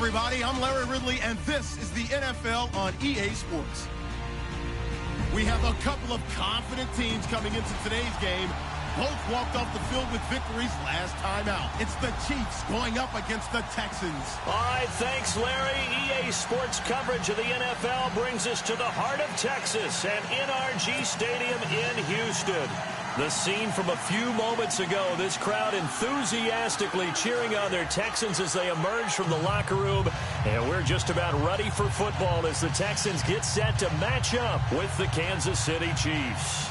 everybody. I'm Larry Ridley, and this is the NFL on EA Sports. We have a couple of confident teams coming into today's game. Both walked off the field with victories last time out. It's the Chiefs going up against the Texans. All right, thanks, Larry. EA Sports coverage of the NFL brings us to the heart of Texas and NRG Stadium in Houston. The scene from a few moments ago, this crowd enthusiastically cheering on their Texans as they emerge from the locker room. And we're just about ready for football as the Texans get set to match up with the Kansas City Chiefs.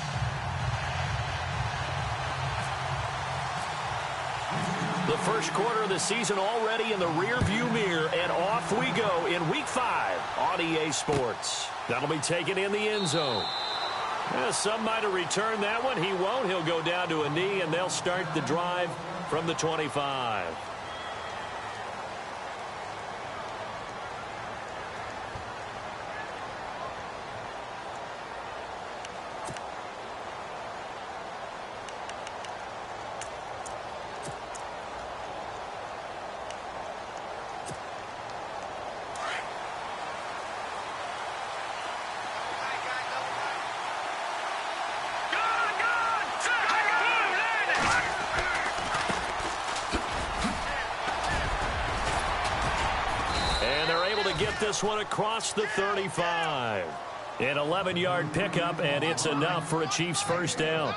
The first quarter of the season already in the rearview mirror, and off we go in Week 5 on EA Sports. That'll be taken in the end zone. Some might have returned that one. He won't. He'll go down to a knee, and they'll start the drive from the 25. Get this one across the 35. An 11-yard pickup, and it's enough for a Chiefs first down.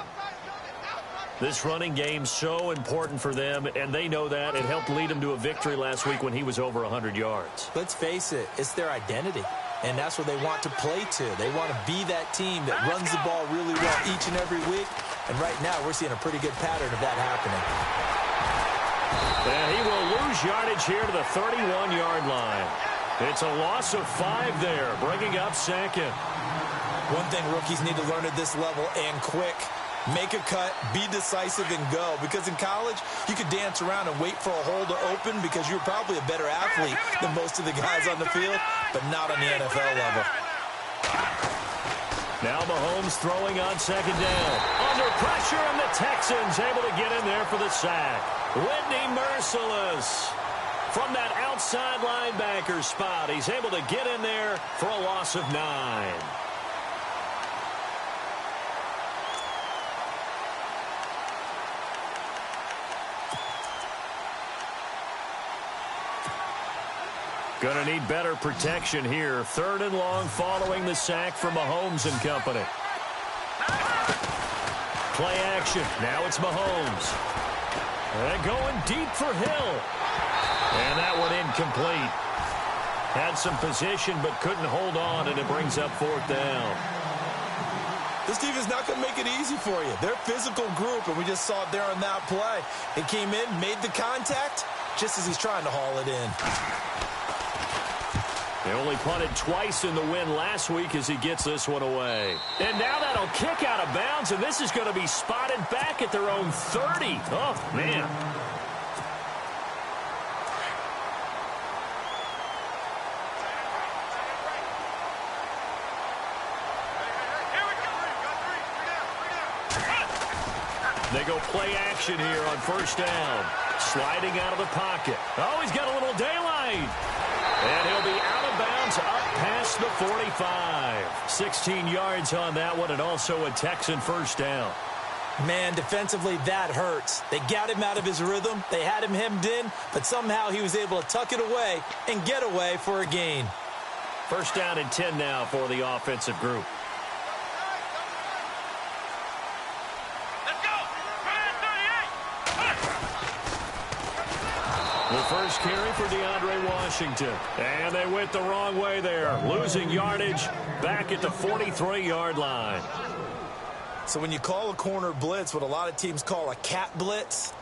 This running game's so important for them, and they know that. It helped lead them to a victory last week when he was over 100 yards. Let's face it, it's their identity, and that's what they want to play to. They want to be that team that runs the ball really well each and every week, and right now we're seeing a pretty good pattern of that happening. And he will lose yardage here to the 31-yard line. It's a loss of 5 there, bringing up second. One thing rookies need to learn at this level, and quick. Make a cut, be decisive, and go. Because in college, you could dance around and wait for a hole to open because you're probably a better athlete than most of the guys on the field, but not on the NFL level. Now Mahomes throwing on second down. Under pressure, and the Texans able to get in there for the sack. Whitney merciless. From that outside linebacker spot, he's able to get in there for a loss of 9. Going to need better protection here. 3rd and long following the sack from Mahomes and company. Play action. Now it's Mahomes. And going deep for Hill. And that one incomplete. Had some position but couldn't hold on, and it brings up 4th down. This team is not going to make it easy for you. They're a physical group, and we just saw it there on that play. It came in, made the contact, just as he's trying to haul it in. They only punted twice in the win last week as he gets this one away. And now that'll kick out of bounds, and this is going to be spotted back at their own 30. Oh, man. They go play action here on first down. Sliding out of the pocket. Oh, he's got a little daylight. And he'll be out of bounds up past the 45. 16 yards on that one, and also a Texan first down. Man, defensively, that hurts. They got him out of his rhythm. They had him hemmed in, but somehow he was able to tuck it away and get away for a gain. First down and 10 now for the offensive group. The first carry for DeAndre Washington. And they went the wrong way there. Losing yardage back at the 43-yard line. So when you call a corner blitz, what a lot of teams call a cat blitz,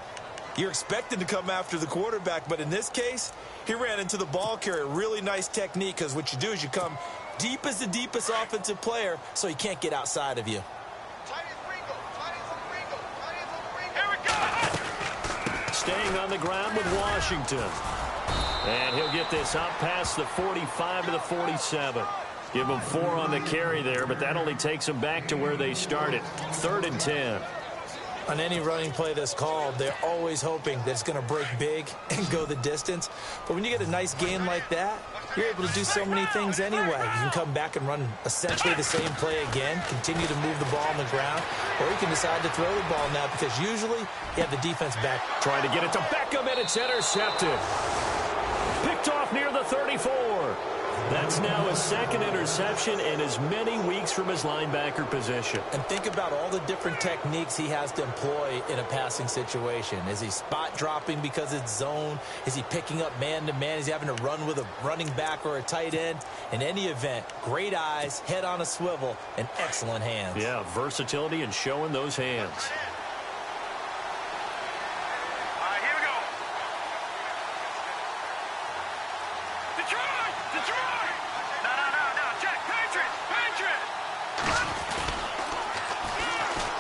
you're expected to come after the quarterback. But in this case, he ran into the ball carrier. Really nice technique, because what you do is you come deep as the deepest offensive player so he can't get outside of you. Staying on the ground with Washington. And he'll get this out past the 45 to the 47. Give them 4 on the carry there, but that only takes them back to where they started. 3rd and 10. On any running play that's called, they're always hoping that it's going to break big and go the distance. But when you get a nice game like that, you're able to do so many things anyway. You can come back and run essentially the same play again, continue to move the ball on the ground, or you can decide to throw the ball now because usually you have the defense back. Trying to get it to Beckham, and it's intercepted. Picked off near the 34. That's now his second interception in as many weeks from his linebacker position. And think about all the different techniques he has to employ in a passing situation. Is he spot dropping because it's zone? Is he picking up man-to-man? Is he having to run with a running back or a tight end? In any event, great eyes, head on a swivel, and excellent hands. Yeah, versatility and showing those hands.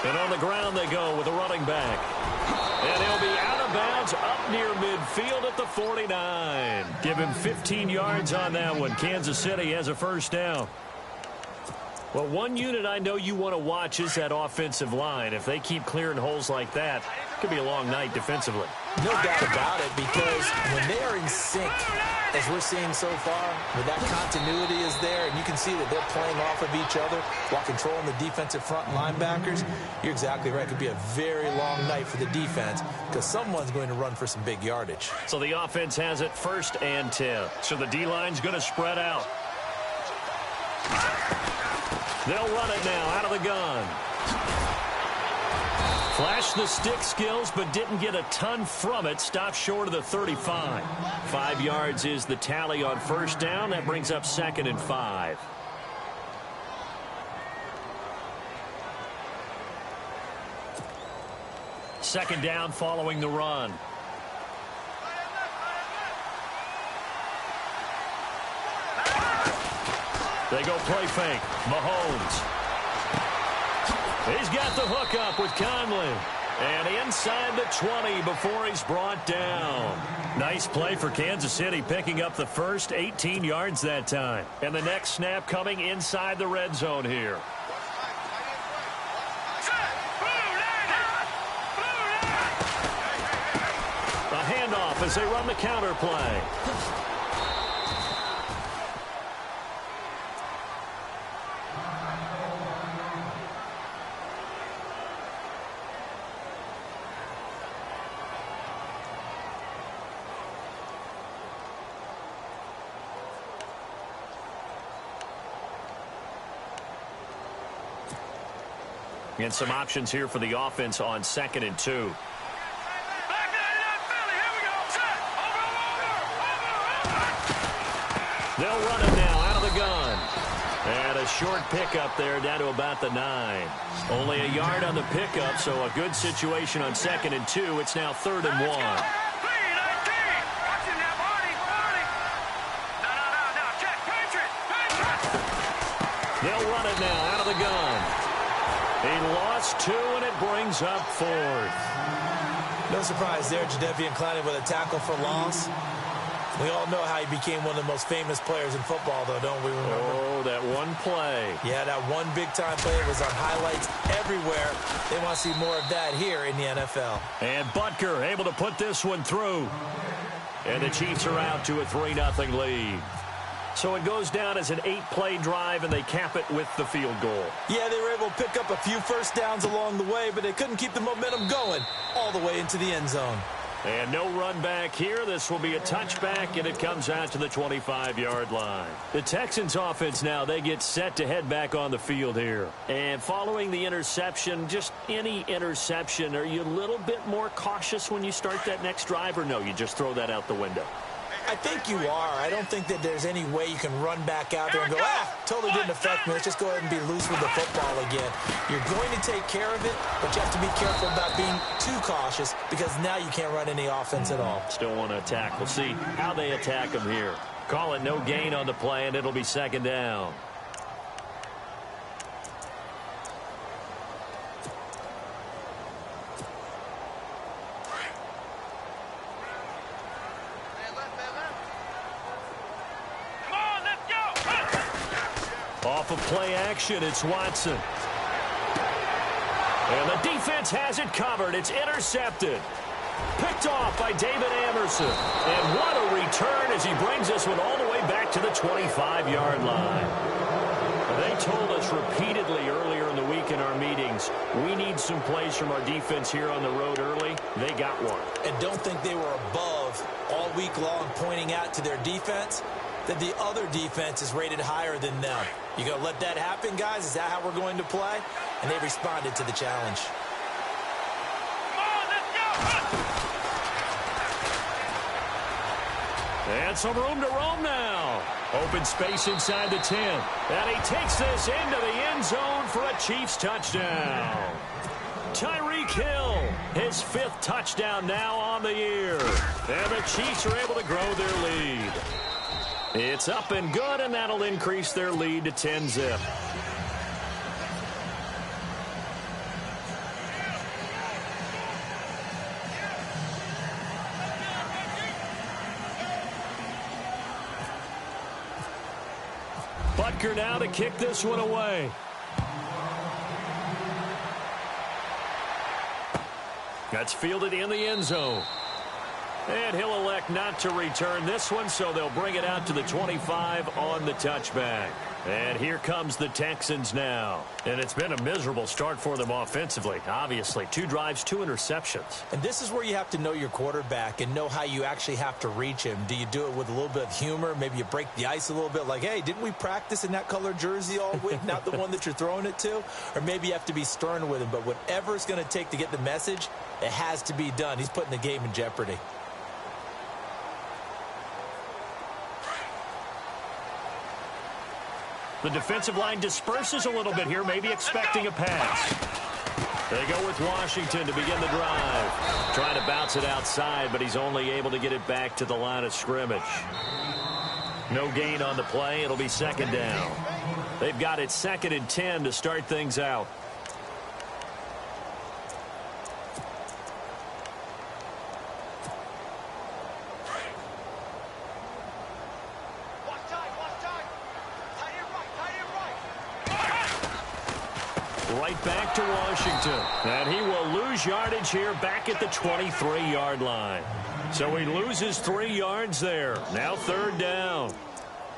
And on the ground they go with a running back. And he'll be out of bounds up near midfield at the 49. Give him 15 yards on that one. Kansas City has a first down. Well, one unit I know you want to watch is that offensive line. If they keep clearing holes like that, it could be a long night defensively. No doubt about it, because when they are in sync, as we're seeing so far, where that continuity is there, and you can see that they're playing off of each other while controlling the defensive front linebackers, you're exactly right. It could be a very long night for the defense because someone's going to run for some big yardage. So the offense has it 1st and 10. So the D-line's going to spread out. They'll run it now out of the gun. Flashed the stick skills, but didn't get a ton from it. Stopped short of the 35. 5 yards is the tally on first down. That brings up 2nd and 5. Second down following the run. They go play fake. Mahomes. He's got the hook up with Conley. And inside the 20 before he's brought down. Nice play for Kansas City, picking up the first 18 yards that time. And the next snap coming inside the red zone here. A handoff as they run the counter play. And some options here for the offense on 2nd and 2. They'll run it now out of the gun. And a short pickup there down to about the 9. Only a yard on the pickup, so a good situation on 2nd and 2. It's now 3rd and 1. They'll run it now out of the gun. He lost 2, and it brings up 4th. No surprise there, Jadeveon Clowney with a tackle for loss. We all know how he became one of the most famous players in football, though, don't we remember? Oh, that one play. Yeah, that one big-time play was on highlights everywhere. They want to see more of that here in the NFL. And Butker able to put this one through. And the Chiefs are out to a 3-0 lead. So it goes down as an 8-play drive, and they cap it with the field goal. Yeah, they were able to pick up a few first downs along the way, but they couldn't keep the momentum going all the way into the end zone. And no run back here. This will be a touchback, and it comes out to the 25-yard line. The Texans offense now, they get set to head back on the field here. And following the interception, just any interception, are you a little bit more cautious when you start that next drive, or no, you just throw that out the window? I think you are. I don't think that there's any way you can run back out there and go, totally didn't affect me. Let's just go ahead and be loose with the football again. You're going to take care of it, but you have to be careful about being too cautious because now you can't run any offense at all. Still want to attack. We'll see how they attack them here. Call it no gain on the play, and it'll be 2nd down. Off of play action, it's Watson. And the defense has it covered. It's intercepted. Picked off by David Amerson. And what a return as he brings this one all the way back to the 25-yard line. They told us repeatedly earlier in the week in our meetings, we need some plays from our defense here on the road early. They got one. And don't think they were above all week long pointing out to their defense that the other defense is rated higher than them. You going to let that happen, guys? Is that how we're going to play? And they responded to the challenge. And some room to roam now. Open space inside the 10. And he takes this into the end zone for a Chiefs touchdown. Tyreek Hill, his 5th touchdown now on the year. And the Chiefs are able to grow their lead. It's up and good, and that'll increase their lead to 10-zip. Butker now to kick this one away. That's fielded in the end zone. And he'll elect not to return this one, so they'll bring it out to the 25 on the touchback. And here comes the Texans now. And it's been a miserable start for them offensively, obviously. 2 drives, 2 interceptions. And this is where you have to know your quarterback and know how you actually have to reach him. Do you do it with a little bit of humor? Maybe you break the ice a little bit like, hey, didn't we practice in that color jersey all week? Not the one that you're throwing it to? Or maybe you have to be stern with him. But whatever it's going to take to get the message, it has to be done. He's putting the game in jeopardy. The defensive line disperses a little bit here, maybe expecting a pass. They go with Washington to begin the drive. Trying to bounce it outside, but he's only able to get it back to the line of scrimmage. No gain on the play. It'll be 2nd down. They've got it 2nd and 10 to start things out. Right back to Washington. And he will lose yardage here back at the 23-yard line. So he loses 3 yards there. Now 3rd down.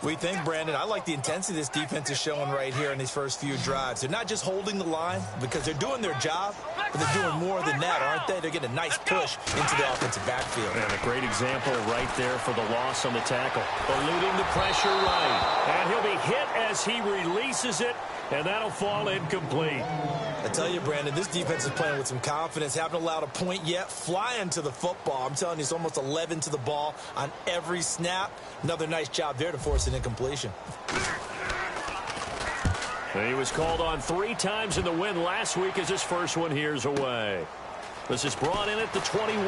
We think, Brandon, I like the intensity this defense is showing right here in these first few drives. They're not just holding the line because they're doing their job, but they're doing more than that, aren't they? They're getting a nice push into the offensive backfield. And a great example right there for the loss on the tackle. Eluding the pressure right. And he'll be hit as he releases it, and that'll fall incomplete. I tell you, Brandon, this defense is playing with some confidence. Haven't allowed a point yet. Flying to the football. I'm telling you, it's almost 11 to the ball on every snap. Another nice job there to force an incompletion. He was called on 3 times in the win last week as his first one here's away. This is brought in at the 21.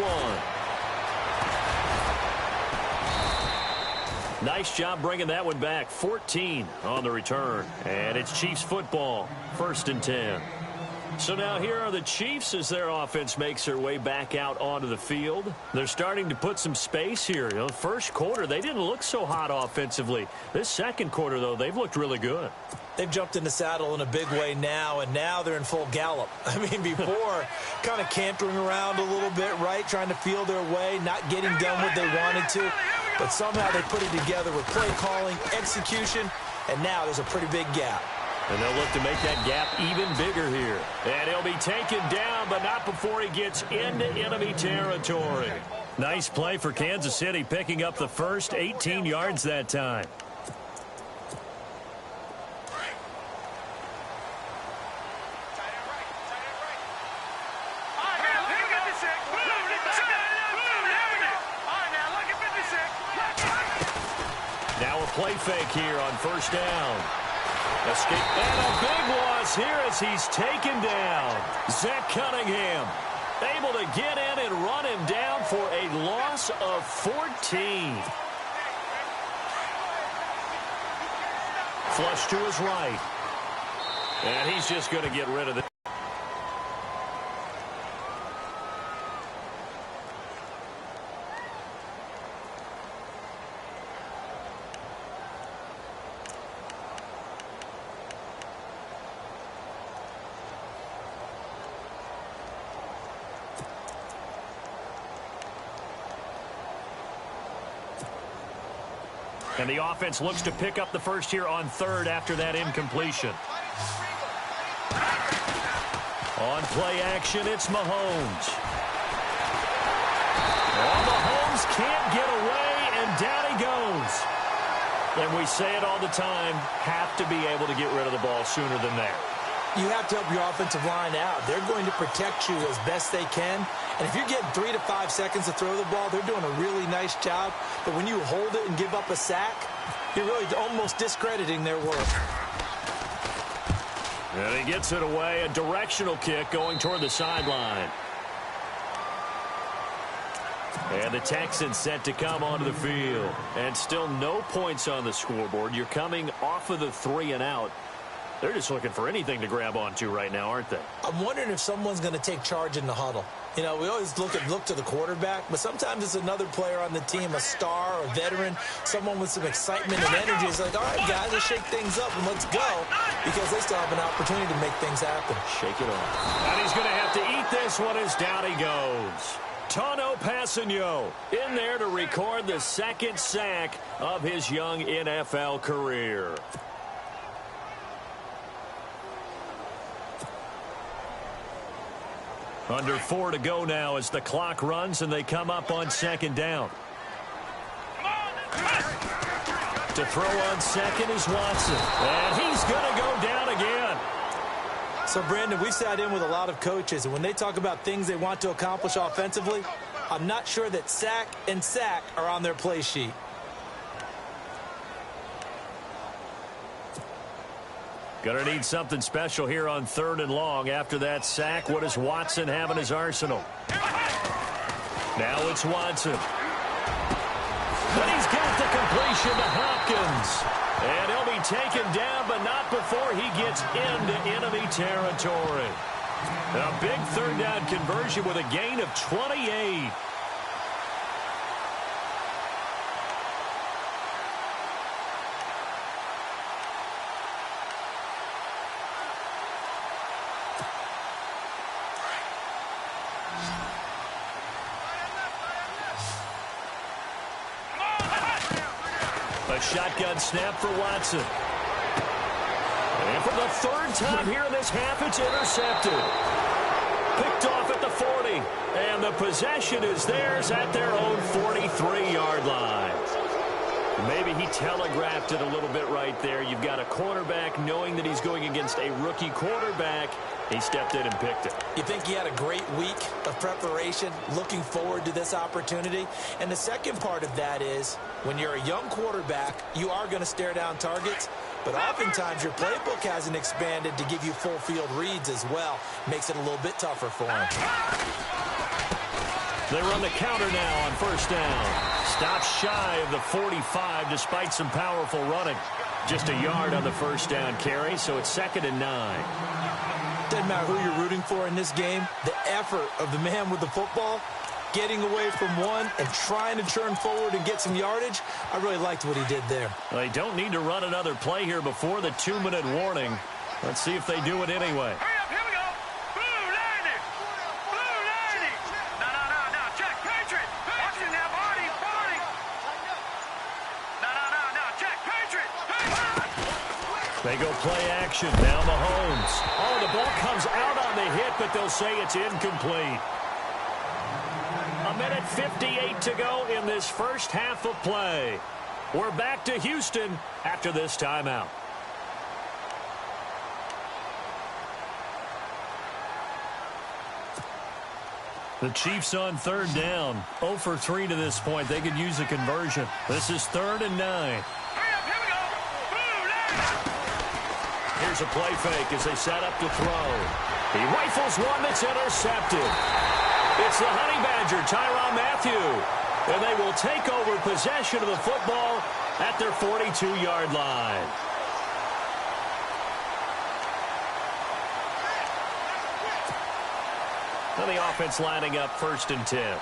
Nice job bringing that one back. 14 on the return. And it's Chiefs football. 1st and 10. So now here are the Chiefs as their offense makes their way back out onto the field. They're starting to put some space here. You know, first quarter, they didn't look so hot offensively. This second quarter, though, they've looked really good. They've jumped in the saddle in a big way now, and now they're in full gallop. I mean, before, kind of cantering around a little bit, right, trying to feel their way, not getting done what they wanted to. But somehow they put it together with play calling, execution, and now there's a pretty big gap. And they'll look to make that gap even bigger here. And he'll be taken down, but not before he gets into enemy territory. Nice play for Kansas City, picking up the first 18 yards that time. Now a play fake here on 1st down. Escape, and a big loss here as he's taken down. Zach Cunningham able to get in and run him down for a loss of 14. Flush to his right. And he's just going to get rid of it. And the offense looks to pick up the first here on third after that incompletion. On play action, it's Mahomes. Oh, Mahomes can't get away, and down he goes. And we say it all the time, have to be able to get rid of the ball sooner than that. You have to help your offensive line out. They're going to protect you as best they can. And if you're getting 3 to 5 seconds to throw the ball, they're doing a really nice job. But when you hold it and give up a sack, you're really almost discrediting their work. And he gets it away. A directional kick going toward the sideline. And the Texans set to come onto the field. And still no points on the scoreboard. You're coming off of the 3 and out. They're just looking for anything to grab onto right now, aren't they? I'm wondering if someone's going to take charge in the huddle. You know, we always look to the quarterback, but sometimes it's another player on the team, a star, a veteran, someone with some excitement and energy. It's like, all right, guys, let's shake things up and let's go, because they still have an opportunity to make things happen. Shake it off. And he's going to have to eat this one as down he goes. Tano Passanio in there to record the second sack of his young NFL career. Under 4 to go now as the clock runs and they come up on second down. To throw on second is Watson. And he's going to go down again. So, Brandon, we've sat in with a lot of coaches, and when they talk about things they want to accomplish offensively, I'm not sure that sack and sack are on their play sheet. Going to need something special here on 3rd and long. After that sack, what does Watson have in his arsenal? Now it's Watson. But he's got the completion to Hopkins. And he'll be taken down, but not before he gets into enemy territory. A big 3rd down conversion with a gain of 28. A shotgun snap for Watson. And for the 3rd time here in this half, it's intercepted. Picked off at the 40. And the possession is theirs at their own 43-yard line. Maybe he telegraphed it a little bit right there. You've got a cornerback knowing that he's going against a rookie quarterback. He stepped in and picked it. You think he had a great week of preparation, looking forward to this opportunity? And the second part of that is, when you're a young quarterback, you are going to stare down targets, but oftentimes your playbook hasn't expanded to give you full field reads as well. Makes it a little bit tougher for him. They run the counter now on 1st down. Stops shy of the 45 despite some powerful running. Just a yard on the 1st down carry, so it's 2nd and 9. Doesn't matter who you're rooting for in this game. The effort of the man with the football, getting away from one and trying to turn forward and get some yardage, I really liked what he did there. Well, they don't need to run another play here before the 2-minute warning. Let's see if they do it anyway. Hurry up, here we go. Blue line. Blue line. No, Jack, Patriot. Watching now, Barney. No, Jack, Patriot. They go play action. Now Mahomes. Oh, the ball comes out on the hit, but they'll say it's incomplete. 1:58 to go in this first half of play. We're back to Houston after this timeout. The Chiefs on 3rd down. 0 for 3 to this point. They could use a conversion. This is 3rd and 9. Hurry up, here we go. Blue line. Here's a play fake as they set up to throw. He rifles one that's intercepted. It's the Honey Badger, Tyrann Mathieu. And they will take over possession of the football at their 42-yard line. And the offense lining up 1st and 10.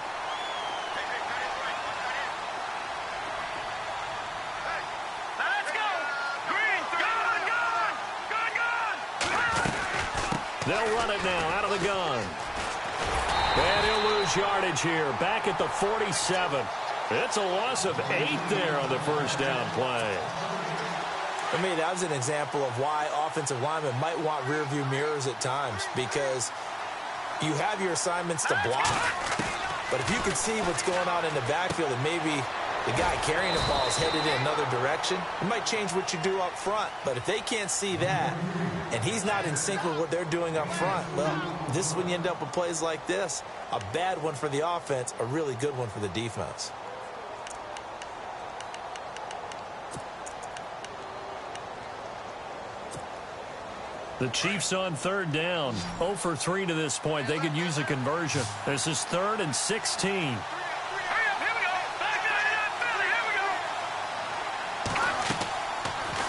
Let's go. Green, gone. They'll run it now out of the gun. And he'll lose yardage here. Back at the 47. It's a loss of 8 there on the first down play. I mean, that was an example of why offensive linemen might want rearview mirrors at times, because you have your assignments to block, but if you can see what's going on in the backfield and maybe the guy carrying the ball is headed in another direction, it might change what you do up front. But if they can't see that and he's not in sync with what they're doing up front, well, this is when you end up with plays like this. A bad one for the offense, a really good one for the defense. The Chiefs on third down. 0 for 3 to this point. They could use a conversion. This is 3rd and 16.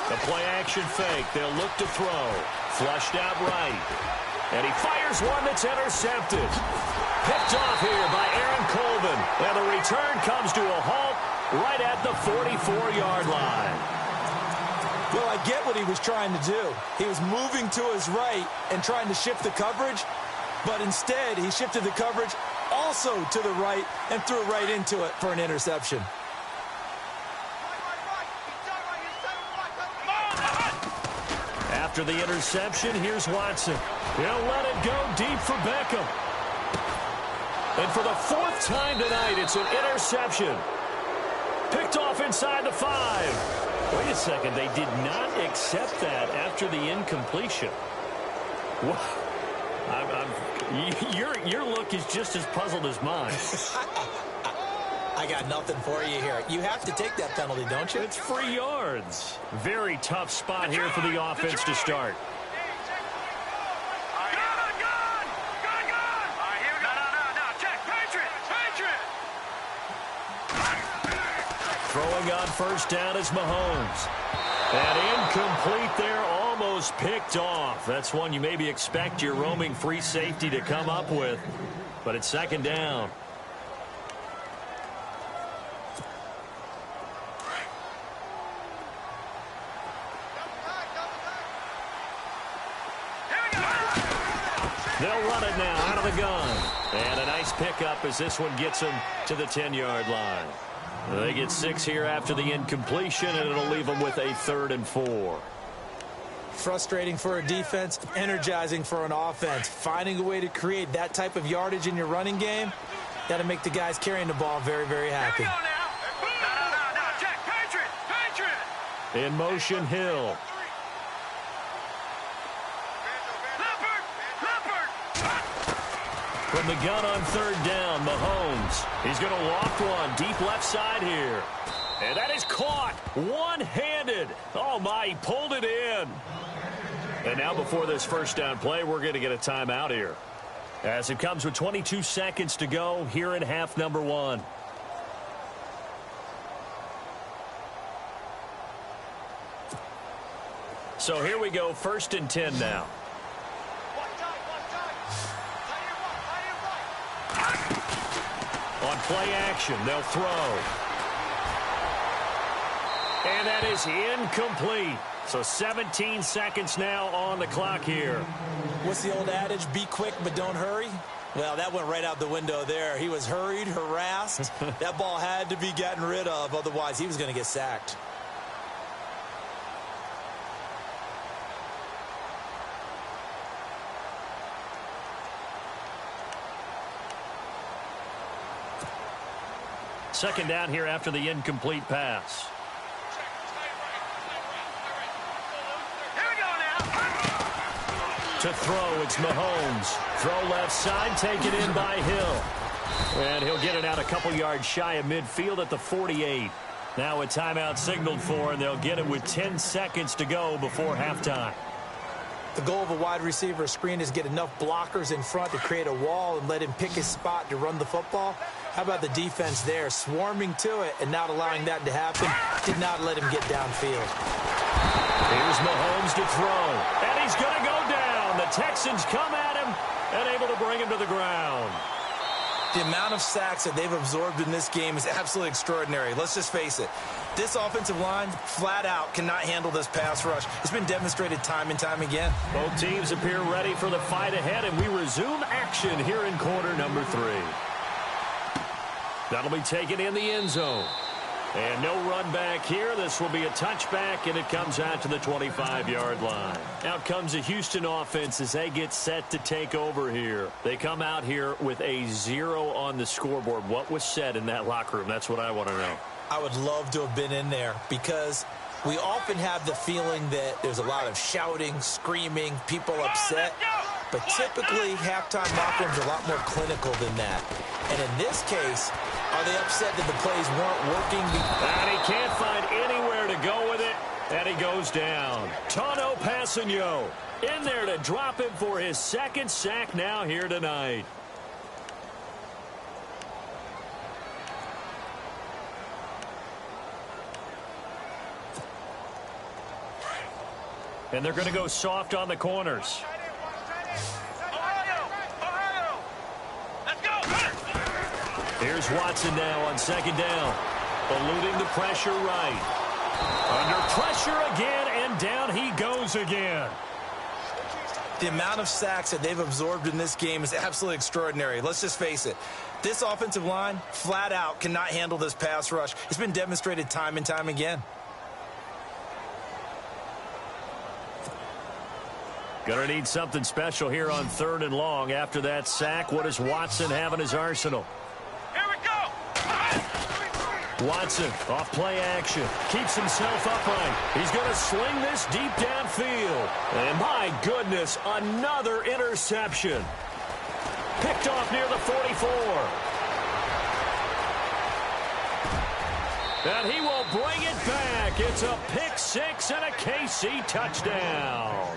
The play-action fake. They'll look to throw. Flushed out right. And he fires one that's intercepted. Picked off here by Aaron Colvin. And the return comes to a halt right at the 44-yard line. Well, I get what he was trying to do. He was moving to his right and trying to shift the coverage, but instead he shifted the coverage also to the right and threw right into it for an interception. After the interception, here's Watson. He'll let it go deep for Beckham. And for the 4th time tonight, it's an interception. Picked off inside the 5. Wait a second, they did not accept that after the incompletion. Your look is just as puzzled as mine. I got nothing for you here. You have to take that penalty, don't you? It's free yards. Very tough spot here for the offense to start. Throwing on first down is Mahomes. And incomplete there, almost picked off. That's one you maybe expect your roaming free safety to come up with. But it's 2nd down. They'll run it now out of the gun. And a nice pickup as this one gets them to the 10-yard line. They get 6 here after the incompletion, and it'll leave them with a 3rd and 4. Frustrating for a defense, energizing for an offense. Finding a way to create that type of yardage in your running game, that'll make the guys carrying the ball very, very happy. In motion, Hill. From the gun on 3rd down, Mahomes. He's going to loft one deep left side here. And that is caught one-handed. Oh, my, he pulled it in. And now before this first down play, we're going to get a timeout here. As it comes with 22 seconds to go here in half number 1. So here we go, 1st and 10 now. On play action, they'll throw. And that is incomplete. So 17 seconds now on the clock here. What's the old adage? Be quick, but don't hurry. Well, that went right out the window there. He was hurried, harassed. That ball had to be gotten rid of. Otherwise, he was going to get sacked. Second down here after the incomplete pass. To throw, it's Mahomes. Throw left side, taken in by Hill. And he'll get it out a couple yards shy of midfield at the 48. Now a timeout signaled for, and they'll get it with 10 seconds to go before halftime. The goal of a wide receiver screen is get enough blockers in front to create a wall and let him pick his spot to run the football. How about the defense there, swarming to it and not allowing that to happen? Did not let him get downfield. Here's Mahomes to throw, and he's going to go down. The Texans come at him and able to bring him to the ground. The amount of sacks that they've absorbed in this game is absolutely extraordinary. Let's just face it. This offensive line, flat out, cannot handle this pass rush. It's been demonstrated time and time again. Both teams appear ready for the fight ahead, and we resume action here in quarter number 3. That'll be taken in the end zone. And no run back here. This will be a touchback, and it comes out to the 25-yard line. Out comes the Houston offense as they get set to take over here. They come out here with a 0 on the scoreboard. What was said in that locker room? That's what I want to know. I would love to have been in there because we often have the feeling that there's a lot of shouting, screaming, people upset. But typically, halftime locker rooms are a lot more clinical than that. And in this case, are they upset that the plays weren't working? And he can't find anywhere to go with it, and he goes down. Tano Passanio in there to drop him for his second sack now here tonight. And they're going to go soft on the corners. Here's Watson now on second down. Eluding the pressure right. Under pressure again, and down he goes again. The amount of sacks that they've absorbed in this game is absolutely extraordinary. Let's just face it. This offensive line, flat out, cannot handle this pass rush. It's been demonstrated time and time again. Gonna need something special here on 3rd and long. After that sack, what does Watson have in his arsenal? Here we go. Watson off play action. Keeps himself upright. He's going to sling this deep downfield. And my goodness, another interception. Picked off near the 44. And he will bring it back. It's a pick six and a KC touchdown.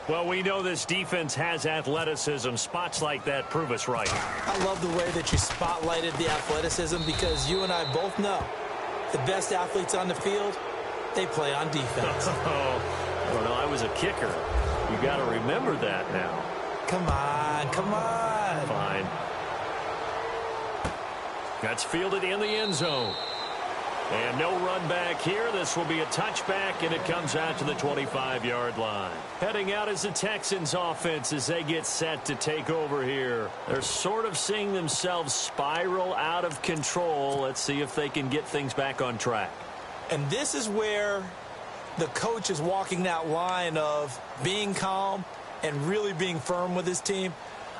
Well, we know this defense has athleticism. Spots like that prove us right. I love the way that you spotlighted the athleticism because you and I both know the best athletes on the field, they play on defense. I don't know. I was a kicker. You got to remember that now. Come on, come on. Fine. That's fielded in the end zone. And no run back here. This will be a touchback, and it comes out to the 25-yard line. Heading out is the Texans offense as they get set to take over here. They're sort of seeing themselves spiral out of control. Let's see if they can get things back on track. And this is where the coach is walking that line of being calm and really being firm with his team.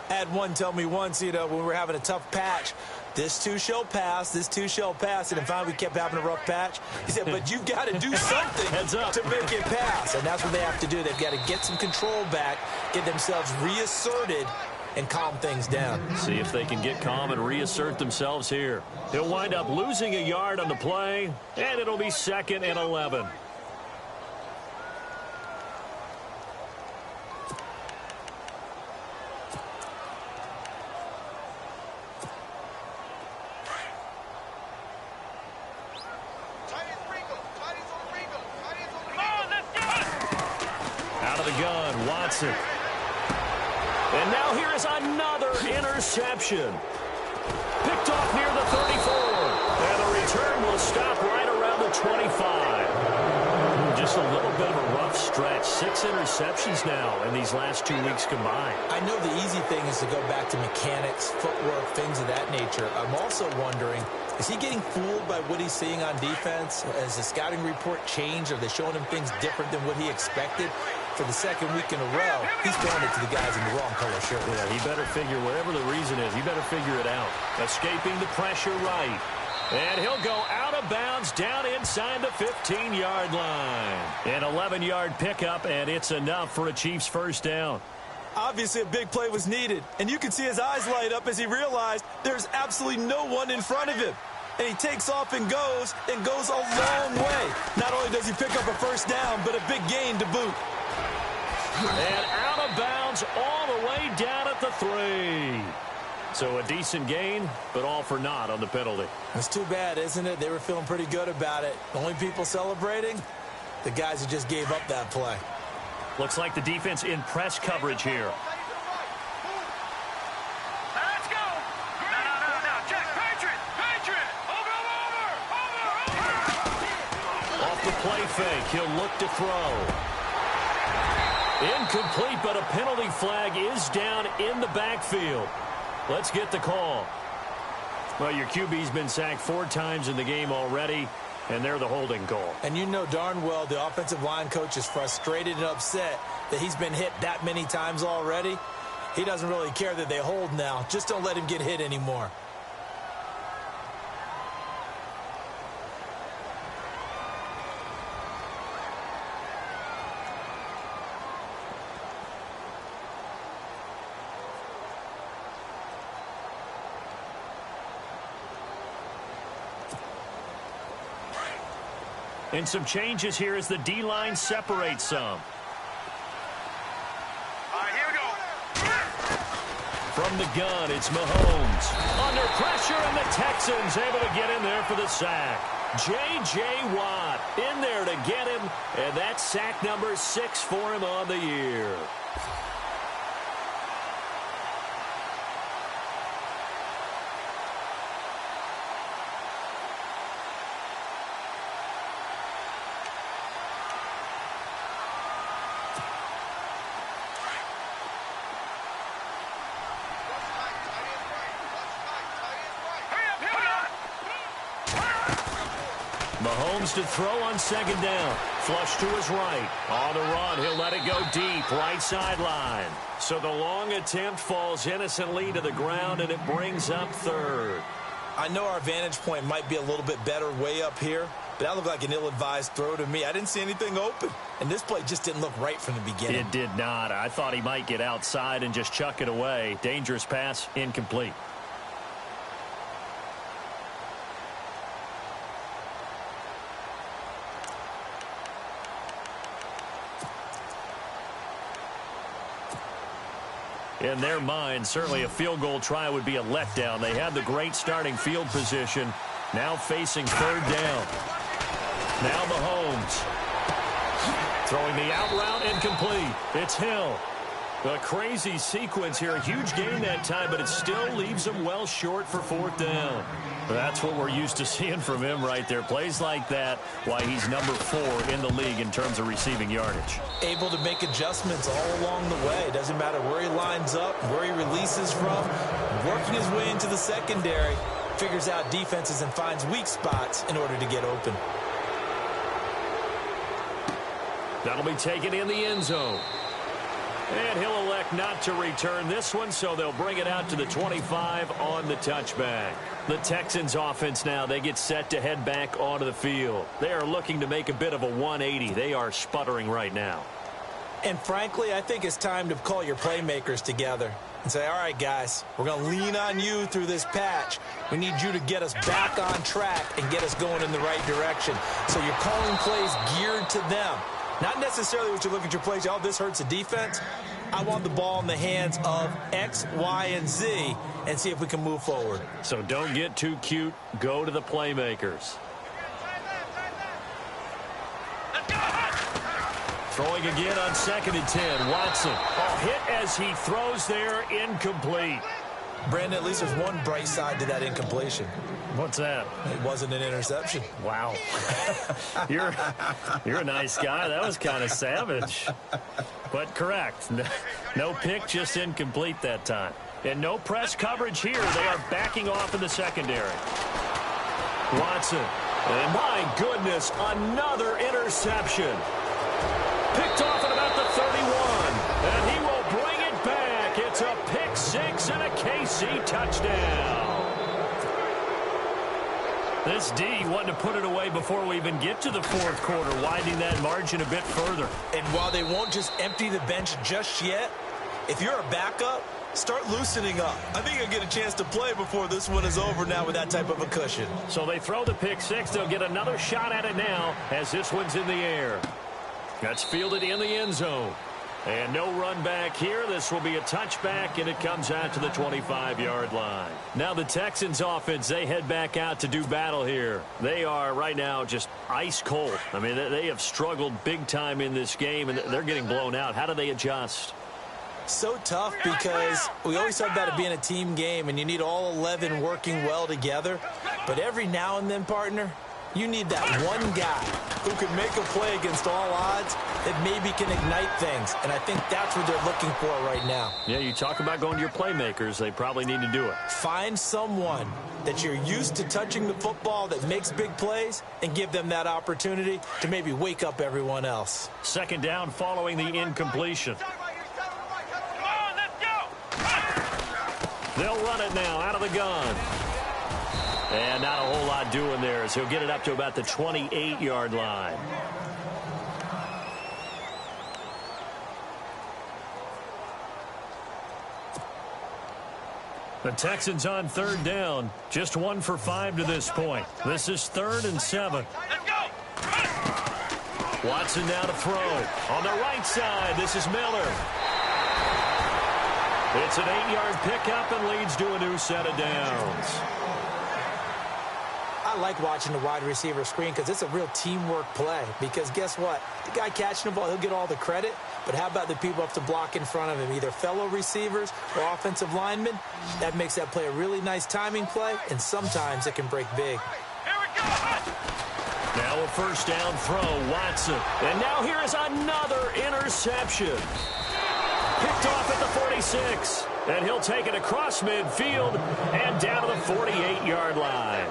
I had one tell me once, when we were having a tough patch, this too shall pass, this too shall pass. And finally we kept having a rough patch. He said, but you've got to do something to make it pass. And that's what they have to do. They've got to get some control back, get themselves reasserted, and calm things down. See if they can get calm and reassert themselves here. He'll wind up losing a yard on the play, and it'll be 2nd and 11. Watson. And now here is another interception. Picked off near the 34. And the return will stop right around the 25. Just a little bit of a rough stretch. 6 interceptions now in these last 2 weeks combined. I know the easy thing is to go back to mechanics, footwork, things of that nature. I'm also wondering, is he getting fooled by what he's seeing on defense? Has the scouting report changed? Are they showing him things different than what he expected? For the second week in a row, he's throwing it to the guys in the wrong color shirt. Yeah, he better figure, whatever the reason is, he better figure it out. Escaping the pressure right. And he'll go out of bounds down inside the 15-yard line. An 11-yard pickup, and it's enough for a Chiefs first down. Obviously, a big play was needed, and you can see his eyes light up as he realized there's absolutely no one in front of him. And he takes off and goes a long way. Not only does he pick up a first down, but a big gain to boot. And out of bounds all the way down at the 3. So a decent gain, but all for naught on the penalty. It's too bad, isn't it? They were feeling pretty good about it. The only people celebrating, the guys who just gave up that play. Looks like the defense in press coverage here. Let's go. No. Check. Patriot. Over. Off the play fake, he'll look to throw. Incomplete, but a penalty flag is down in the backfield. Let's get the call. Well, your QB's been sacked 4 times in the game already, and they're the holding call. And you know darn well the offensive line coach is frustrated and upset that he's been hit that many times already. He doesn't really care that they hold now. Just don't let him get hit anymore. And some changes here as the D-line separates some. All right, here we go. From the gun, it's Mahomes. Under pressure, and the Texans able to get in there for the sack. J.J. Watt in there to get him, and that's sack number 6 for him on the year. Mahomes to throw on 2nd down. Flush to his right. On the run, he'll let it go deep, right sideline. So the long attempt falls innocently to the ground, and it brings up 3rd. I know our vantage point might be a little bit better way up here, but that looked like an ill-advised throw to me. I didn't see anything open, and this play just didn't look right from the beginning. It did not. I thought he might get outside and just chuck it away. Dangerous pass, incomplete. In their mind, certainly a field goal try would be a letdown. They had the great starting field position. Now facing 3rd down. Now Mahomes. Throwing the out route, incomplete. It's Hill. A crazy sequence here. A huge gain that time, but it still leaves him well short for 4th down. That's what we're used to seeing from him right there. Plays like that, why he's number 4 in the league in terms of receiving yardage. Able to make adjustments all along the way. Doesn't matter where he lines up, where he releases from. Working his way into the secondary. Figures out defenses and finds weak spots in order to get open. That'll be taken in the end zone. And he'll elect not to return this one, so they'll bring it out to the 25 on the touchback. The Texans offense now, they get set to head back onto the field. They are looking to make a bit of a 180. They are sputtering right now. And frankly, I think it's time to call your playmakers together and say, all right, guys, we're going to lean on you through this patch. We need you to get us back on track and get us going in the right direction. So you're calling plays geared to them. Not necessarily what you look at your plays, oh, this hurts the defense. I want the ball in the hands of X, Y, and Z and see if we can move forward. So don't get too cute. Go to the playmakers. Throwing again on 2nd and 10. Watson. Hit as he throws there, incomplete. Brandon, at least there's one bright side to that incompletion. What's that? It wasn't an interception. Wow. You're a nice guy. That was kind of savage. But correct. No pick, just incomplete that time. And no press coverage here. They are backing off in the secondary. Watson. And my goodness, another interception. Picked off at about the 31. And he will bring it back. It's a pick 6 and a KC touchdown. This D wanted to put it away before we even get to the 4th quarter, widening that margin a bit further. And while they won't just empty the bench just yet, if you're a backup, start loosening up. I think you'll get a chance to play before this one is over now with that type of a cushion. So they throw the pick 6. They'll get another shot at it now as this one's in the air. That's fielded in the end zone. And no run back here. This will be a touchback, and it comes out to the 25-yard line. Now the Texans offense, they head back out to do battle here. They are right now just ice cold. I mean, they have struggled big time in this game, and they're getting blown out. How do they adjust? So tough because we always talk about it being a team game, and you need all 11 working well together. But every now and then, partner, You need that one guy who can make a play against all odds that maybe can ignite things. And I think that's what they're looking for right now. Yeah, you talk about going to your playmakers. They probably need to do it. Find someone that you're used to touching the football that makes big plays and give them that opportunity to maybe wake up everyone else. Second down following the incompletion. Come on, let's go. They'll run it now out of the gun. And not a whole lot doing there as he'll get it up to about the 28-yard line. The Texans on third down. Just 1 for 5 to this point. This is 3rd and 7. Let's go. Watson now to throw. On the right side, this is Miller. It's an 8-yard pickup and leads to a new set of downs. I like watching the wide receiver screen because it's a real teamwork play. Because guess what? The guy catching the ball, he'll get all the credit. But how about the people up to block in front of him, either fellow receivers or offensive linemen? That makes that play a really nice timing play, and sometimes it can break big. Here we go. Now a first down throw, Watson. And now here is another interception. Picked off at the 46. And he'll take it across midfield and down to the 48-yard line.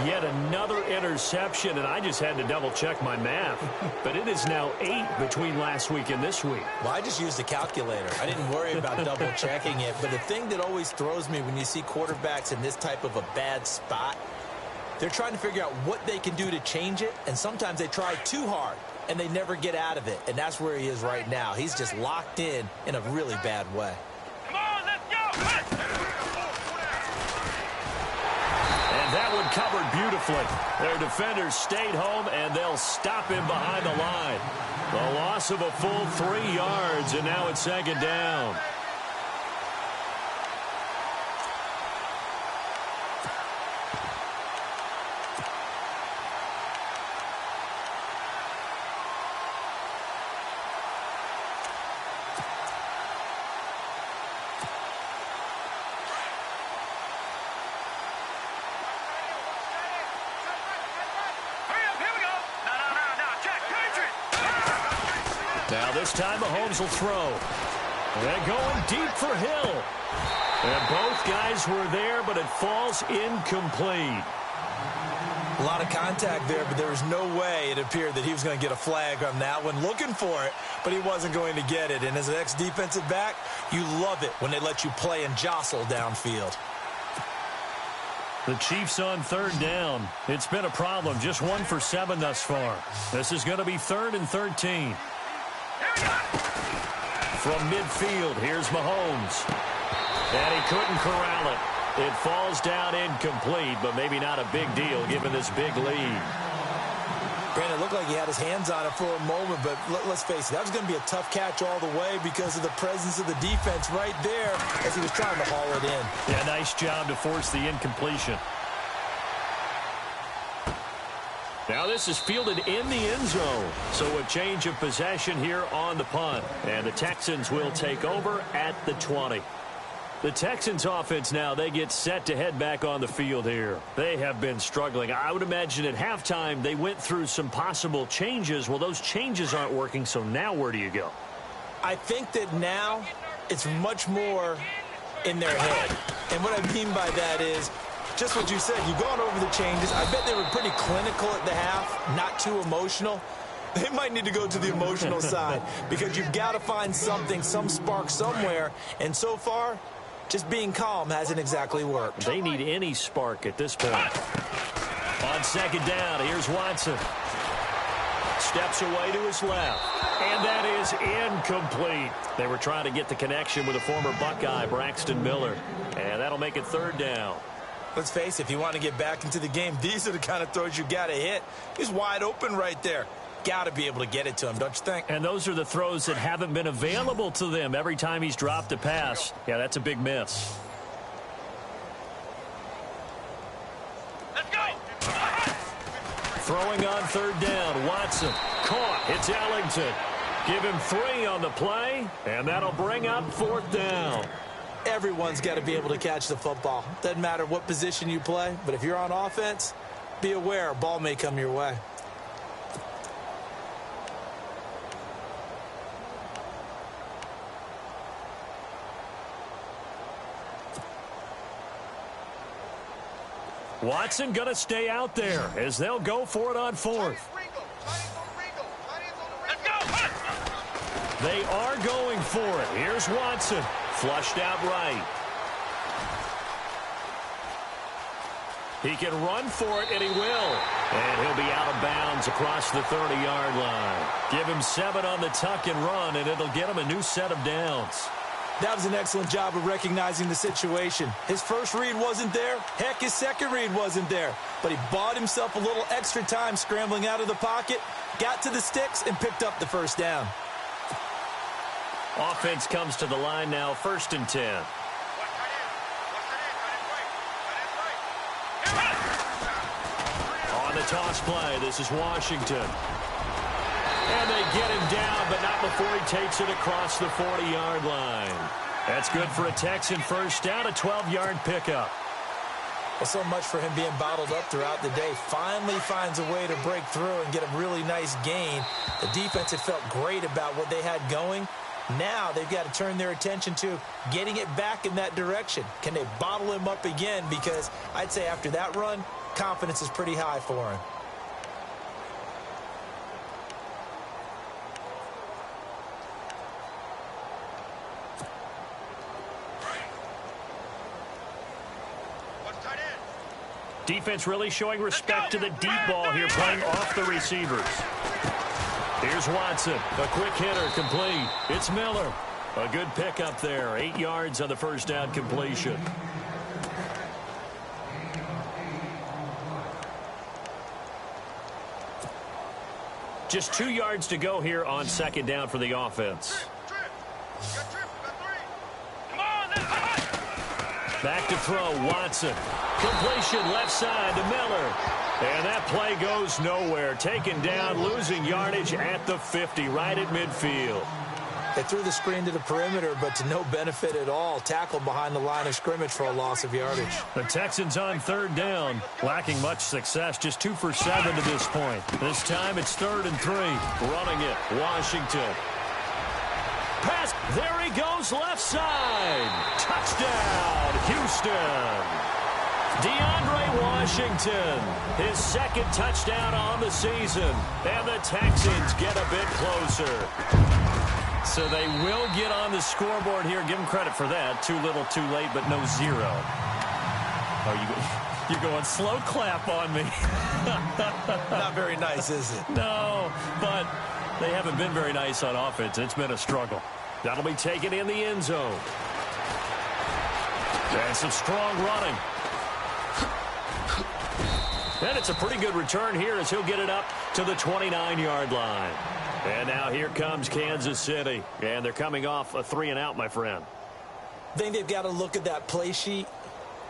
Yet another interception, and I just had to double-check my math. But it is now 8 between last week and this week. Well, I just used a calculator. I didn't worry about double-checking it. But the thing that always throws me when you see quarterbacks in this type of a bad spot, they're trying to figure out what they can do to change it, and sometimes they try too hard, and they never get out of it. And that's where he is right now. He's just locked in a really bad way. Come on, let's go. And that one covered beautifully. Their defenders stayed home, and they'll stop him behind the line. The loss of a full 3 yards, and now it's second down. Now this time Mahomes will throw. They're going deep for Hill. And both guys were there, but it falls incomplete. A lot of contact there, but there was no way it appeared that he was going to get a flag on that one. Looking for it, but he wasn't going to get it. And as an ex-defensive back, you love it when they let you play and jostle downfield. The Chiefs on third down. It's been a problem. Just 1 for 7 thus far. This is going to be 3rd and 13. From midfield, here's Mahomes. And he couldn't corral it. It falls down incomplete, but maybe not a big deal given this big lead. Brandon, it looked like he had his hands on it for a moment, but let's face it, that was going to be a tough catch all the way because of the presence of the defense right there as he was trying to haul it in. Yeah, nice job to force the incompletion. Now this is fielded in the end zone. So a change of possession here on the punt. And the Texans will take over at the 20. The Texans offense now, they get set to head back on the field here. They have been struggling. I would imagine at halftime they went through some possible changes. Well, those changes aren't working, so now where do you go? I think that now it's much more in their head. And what I mean by that is just what you said. You've gone over the changes. I bet they were pretty clinical at the half, not too emotional. They might need to go to the emotional side because you've got to find something, some spark somewhere. And so far, just being calm hasn't exactly worked. They need any spark at this point. On second down, here's Watson. Steps away to his left. And that is incomplete. They were trying to get the connection with a former Buckeye, Braxton Miller. And that'll make it third down. Let's face it, if you want to get back into the game, these are the kind of throws you got to hit. He's wide open right there. Got to be able to get it to him, don't you think? And those are the throws that haven't been available to them every time he's dropped a pass. Yeah, that's a big miss. Let's go. Throwing on third down, Watson. Caught. It's Ellington. Give him 3 on the play, and that'll bring up fourth down. Everyone's got to be able to catch the football. Doesn't matter what position you play, but if you're on offense, be aware, ball may come your way. Watson going to stay out there as they'll go for it on fourth. Let's go. They are going for it. Here's Watson. Flushed out right. He can run for it, and he will. And he'll be out of bounds across the 30-yard line. Give him 7 on the tuck and run, and it'll get him a new set of downs. That was an excellent job of recognizing the situation. His first read wasn't there. Heck, his second read wasn't there. But he bought himself a little extra time scrambling out of the pocket, got to the sticks, and picked up the first down. Offense comes to the line now, 1st and 10. On the toss play, this is Washington. And they get him down, but not before he takes it across the 40-yard line. That's good for a Texan first down, a 12-yard pickup. Well, so much for him being bottled up throughout the day. Finally finds a way to break through and get a really nice gain. The defense had felt great about what they had going. Now they've got to turn their attention to getting it back in that direction. Can they bottle him up again? Because I'd say after that run, confidence is pretty high for him. Defense really showing respect to the deep ball here, playing off the receivers. Here's Watson. A quick hitter, complete. It's Miller. A good pickup there. 8 yards on the first down completion. Just 2 yards to go here on second down for the offense. Back to throw, Watson. Completion left side to Miller. And that play goes nowhere. Taken down, losing yardage at the 50, right at midfield. They threw the screen to the perimeter, but to no benefit at all. Tackled behind the line of scrimmage for a loss of yardage. The Texans on 3rd down, lacking much success, just 2 for 7 to this point. This time it's 3rd and 3. Running it, Washington. Pass, there he goes, left side. Touchdown, Houston. DeAndre Washington, his 2nd touchdown on the season. And the Texans get a bit closer. So they will get on the scoreboard here. Give them credit for that. Too little, too late, but no 0. Oh, you're going slow clap on me. Not very nice, is it? No, but they haven't been very nice on offense. It's been a struggle. That'll be taken in the end zone. And some strong running. And it's a pretty good return here as he'll get it up to the 29-yard line. And now here comes Kansas City. And they're coming off a 3-and-out, my friend. I think they've got to look at that play sheet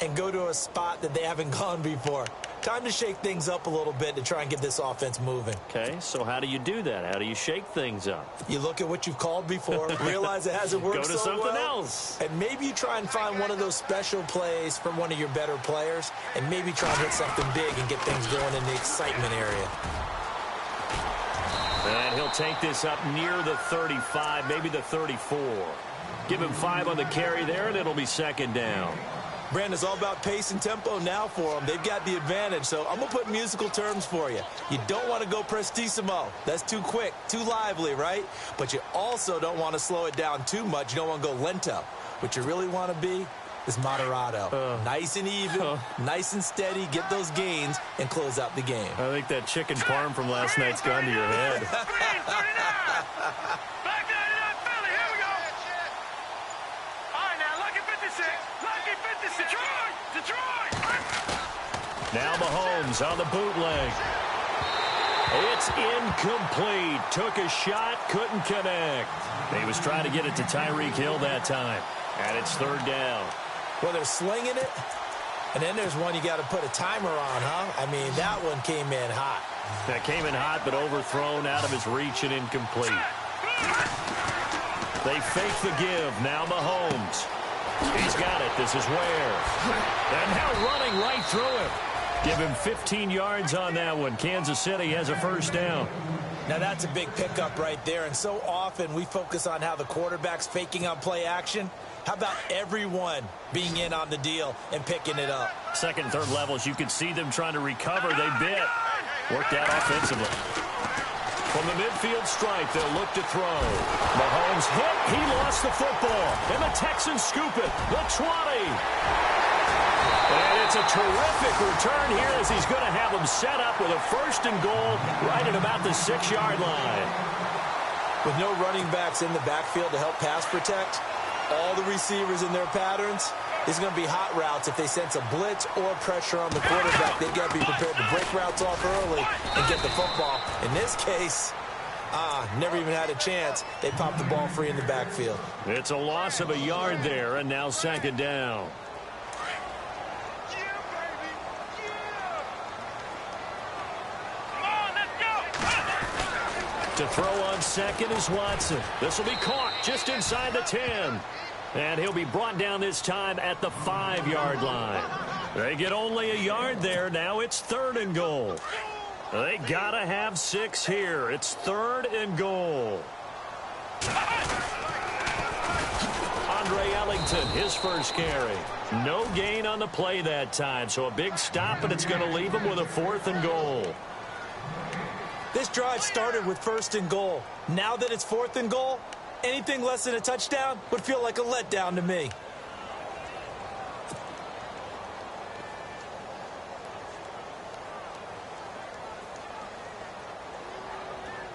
and go to a spot that they haven't gone before. Time to shake things up a little bit to try and get this offense moving. Okay, so how do you do that? How do you shake things up? You look at what you've called before, realize it hasn't worked so well. Go to something else. And maybe you try and find one of those special plays from one of your better players, and maybe try and hit something big and get things going in the excitement area. And he'll take this up near the 35, maybe the 34. Give him 5 on the carry there, and it'll be 2nd down. Brandon, it's all about pace and tempo now for them. They've got the advantage, so I'm going to put musical terms for you. You don't want to go prestissimo. That's too quick, too lively, right? But you also don't want to slow it down too much. You don't want to go lento. What you really want to be is moderato. Nice and even, nice and steady, get those gains, and close out the game. I think that chicken parm from last night's gone to your head. Now Mahomes on the bootleg. It's incomplete. Took a shot, couldn't connect. He was trying to get it to Tyreek Hill that time. And it's 3rd down. Well, they're slinging it. And then there's one you got to put a timer on, huh? I mean, that one came in hot. That came in hot, but overthrown, out of his reach and incomplete. They fake the give. Now Mahomes. He's got it. This is Ware. And now running right through him. Give him 15 yards on that one. Kansas City has a first down. Now, that's a big pickup right there, and so often we focus on how the quarterback's faking on play action. How about everyone being in on the deal and picking it up? Second and third levels, you can see them trying to recover. They bit. Worked out offensively. From the midfield stripe, they'll look to throw. Mahomes hit. He lost the football. And the Texans scoop it. The 20. And it's a terrific return here as he's going to have them set up with a first and goal right at about the 6-yard line. With no running backs in the backfield to help pass protect, all the receivers in their patterns, it's going to be hot routes if they sense a blitz or pressure on the quarterback. They've got to be prepared to break routes off early and get the football. In this case, never even had a chance. They popped the ball free in the backfield. It's a loss of a yard there, and now second down. To throw on second is Watson. This will be caught just inside the 10. And he'll be brought down this time at the 5-yard line. They get only a yard there. Now it's third and goal. They got to have 6 here. It's third and goal. Andre Ellington, his first carry. No gain on the play that time. So a big stop, and it's going to leave him with a 4th and goal. This drive started with first and goal. Now that it's 4th and goal, anything less than a touchdown would feel like a letdown to me.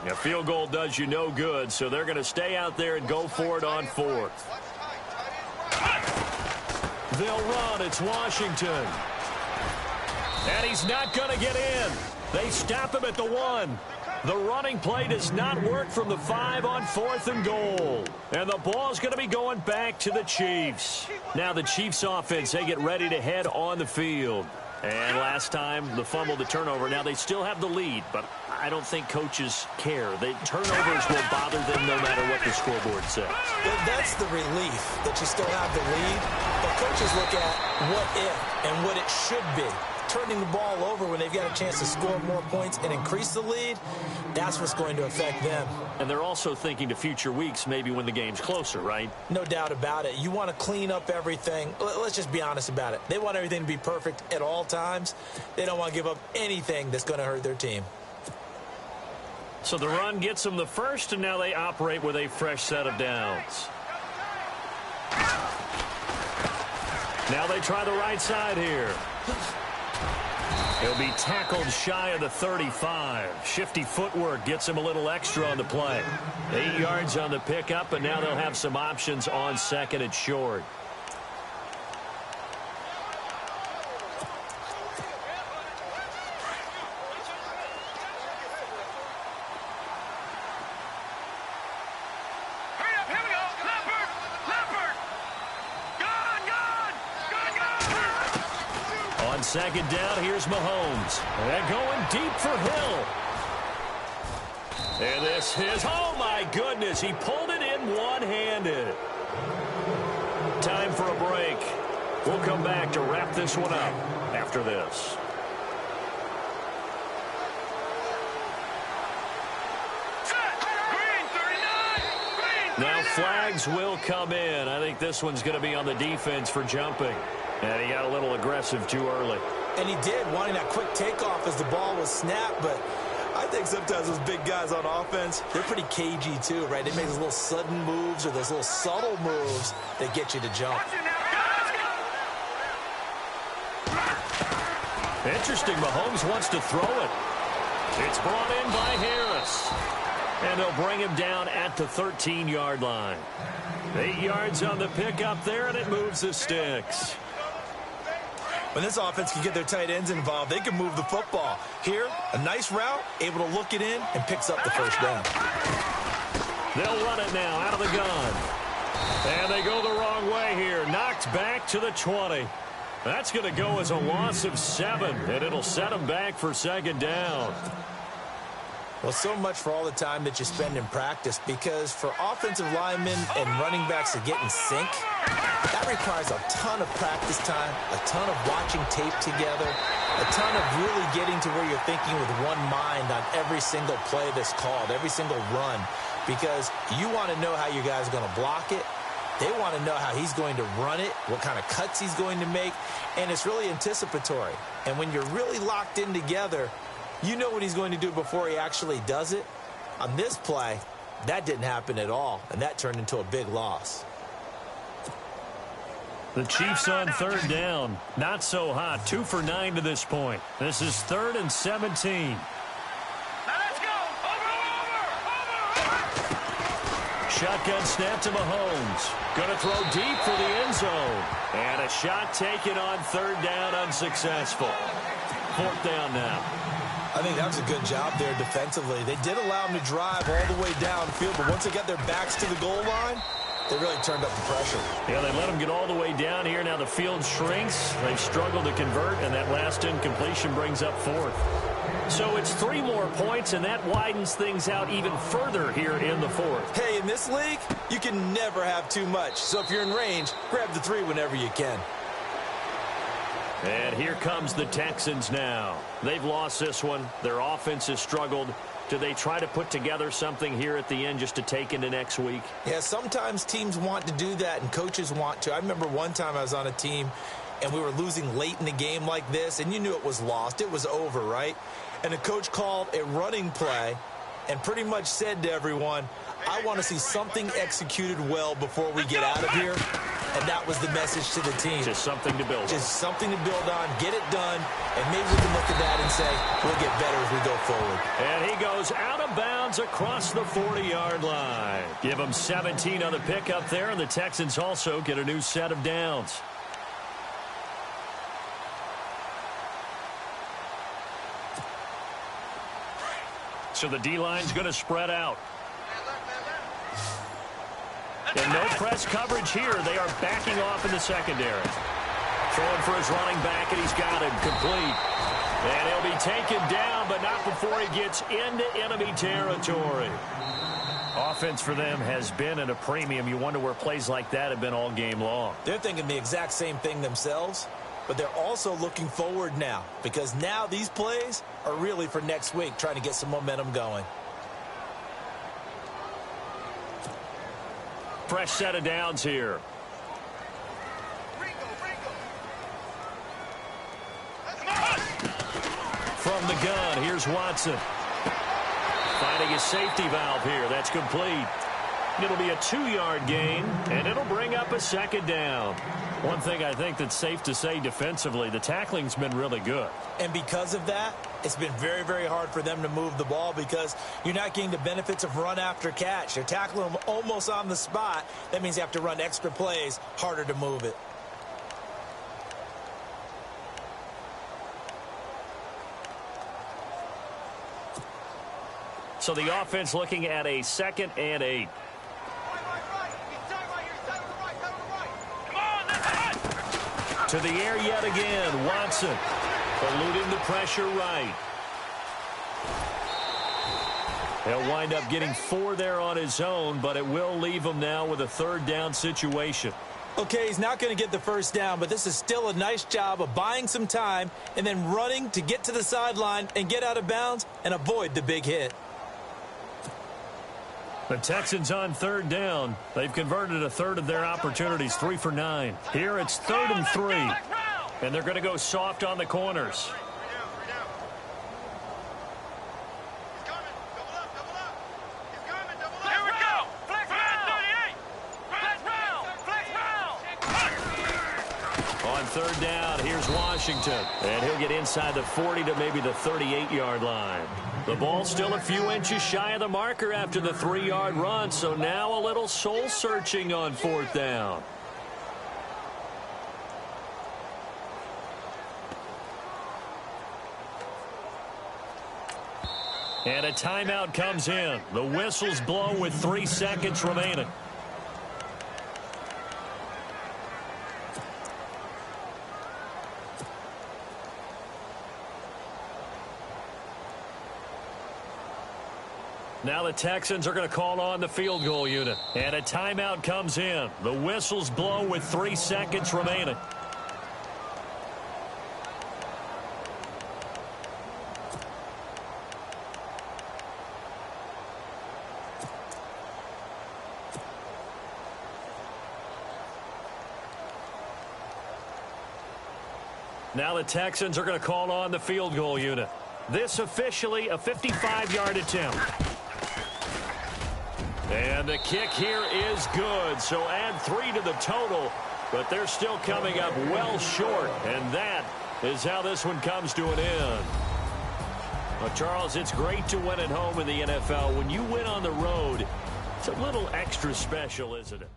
A field goal does you no good, so they're going to stay out there and go for it on 4th. They'll run. It's Washington. And he's not going to get in. They stop him at the 1. The running play does not work from the 5 on 4th and goal. And the ball's going to be going back to the Chiefs. Now the Chiefs offense, they get ready to head on the field. And last time, the fumble, the turnover. Now they still have the lead, but I don't think coaches care. The turnovers will bother them no matter what the scoreboard says. That's the relief that you still have the lead. But coaches look at what if and what it should be. Turning the ball over when they've got a chance to score more points and increase the lead, that's what's going to affect them. And they're also thinking to future weeks, maybe when the game's closer, right? No doubt about it. You want to clean up everything. Let's just be honest about it. They want everything to be perfect at all times. They don't want to give up anything that's going to hurt their team. So the run gets them the first, and now they operate with a fresh set of downs. Now they try the right side here. He'll be tackled shy of the 35. Shifty footwork gets him a little extra on the play. 8 yards on the pickup, and now they'll have some options on second and short. Second down, here's Mahomes. And going deep for Hill. And this is, oh my goodness, he pulled it in one-handed. Time for a break. We'll come back to wrap this one up after this. Now flags will come in. I think this one's going to be on the defense for jumping. And he got a little aggressive too early. And he did, wanting that quick takeoff as the ball was snapped. But I think sometimes those big guys on offense, they're pretty cagey too, right? They make those little sudden moves or those little subtle moves that get you to jump. Interesting, Mahomes wants to throw it. It's brought in by Harris. And they'll bring him down at the 13-yard line. 8 yards on the pickup there, and it moves the sticks. When this offense can get their tight ends involved, they can move the football. Here, a nice route, able to look it in, and picks up the first down. They'll run it now out of the gun. And they go the wrong way here. Knocked back to the 20. That's going to go as a loss of 7, and it'll set them back for second down. Well, so much for all the time that you spend in practice, because for offensive linemen and running backs to get in sync, that requires a ton of practice time, a ton of watching tape together, a ton of really getting to where you're thinking with one mind on every single play that's called, every single run, because you want to know how your guy's going to block it. They want to know how he's going to run it, what kind of cuts he's going to make, and it's really anticipatory. And when you're really locked in together, you know what he's going to do before he actually does it. On this play, that didn't happen at all, and that turned into a big loss. The Chiefs on third down. Not so hot. 2 for 9 to this point. This is 3rd and 17. Now let's go. Over. Shotgun snap to Mahomes. Going to throw deep for the end zone. And a shot taken on third down, unsuccessful. 4th down now. I think that was a good job there defensively. They did allow him to drive all the way downfield, but once they got their backs to the goal line, they really turned up the pressure. Yeah, they let him get all the way down here. Now the field shrinks. They've struggled to convert, and that last incompletion brings up 4th. So it's 3 more points, and that widens things out even further here in the 4th. Hey, in this league, you can never have too much. So if you're in range, grab the 3 whenever you can. And here comes the Texans now. They've lost this one. Their offense has struggled. Do they try to put together something here at the end just to take into next week? Yeah, sometimes teams want to do that, and coaches want to. I remember one time I was on a team, and we were losing late in the game like this, and you knew it was lost. It was over, right? And the coach called a running play and pretty much said to everyone, I want to see something executed well before we get out of here. And that was the message to the team. Just something to build on. Just something to build on, get it done, and maybe we can look at that and say, we'll get better as we go forward. And he goes out of bounds across the 40-yard line. Give him 17 on the pickup there, and the Texans also get a new set of downs. So the D-line's going to spread out. And no press coverage here. They are backing off in the secondary. Throwing for his running back, and he's got him complete. And he'll be taken down, but not before he gets into enemy territory. Offense for them has been at a premium. You wonder where plays like that have been all game long. They're thinking the exact same thing themselves, but they're also looking forward now, because now these plays are really for next week, trying to get some momentum going. Fresh set of downs here. From the gun, here's Watson. Finding a safety valve here. That's complete. It'll be a 2-yard gain, and it'll bring up a 2nd down. One thing I think that's safe to say defensively, the tackling's been really good. And because of that, it's been very, very hard for them to move the ball because you're not getting the benefits of run after catch. You're tackling them almost on the spot. That means you have to run extra plays, harder to move it. So the offense looking at a 2nd and 8. To the air yet again, Watson. Eluding the pressure right. He'll wind up getting 4 there on his own, but it will leave him now with a 3rd down situation. Okay, he's not going to get the 1st down, but this is still a nice job of buying some time and then running to get to the sideline and get out of bounds and avoid the big hit. The Texans on 3rd down. They've converted a 1/3 of their opportunities, 3 for 9. Here it's 3rd and 3. And they're going to go soft on the corners. Here we go. Flex round. 38. Flex round. Flex round. On 3rd down, here's Washington. And he'll get inside the 40 to maybe the 38-yard line. The ball still a few inches shy of the marker after the 3-yard run, so now a little soul-searching on 4th down. And a timeout comes in. The whistle's blown with 3 seconds remaining. Now the Texans are going to call on the field goal unit. And a timeout comes in. The whistle's blown with 3 seconds remaining. Now the Texans are going to call on the field goal unit. This officially a 55-yard attempt. And the kick here is good. So add 3 to the total, but they're still coming up well short. And that is how this one comes to an end. Well, Charles, it's great to win at home in the NFL. When you win on the road, it's a little extra special, isn't it?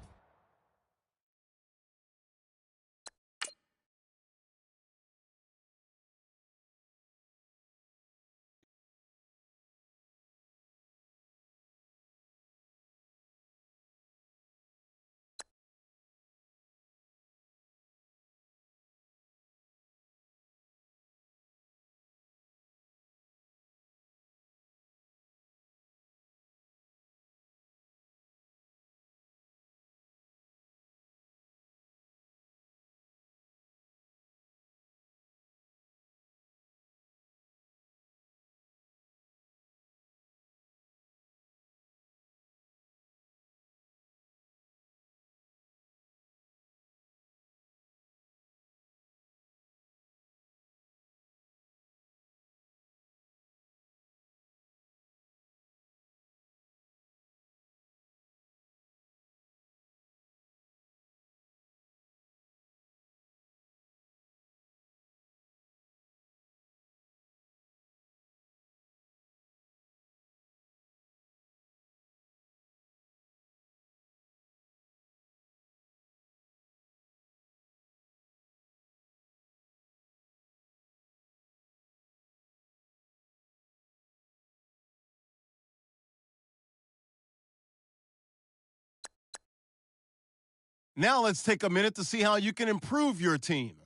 Now let's take a minute to see how you can improve your team.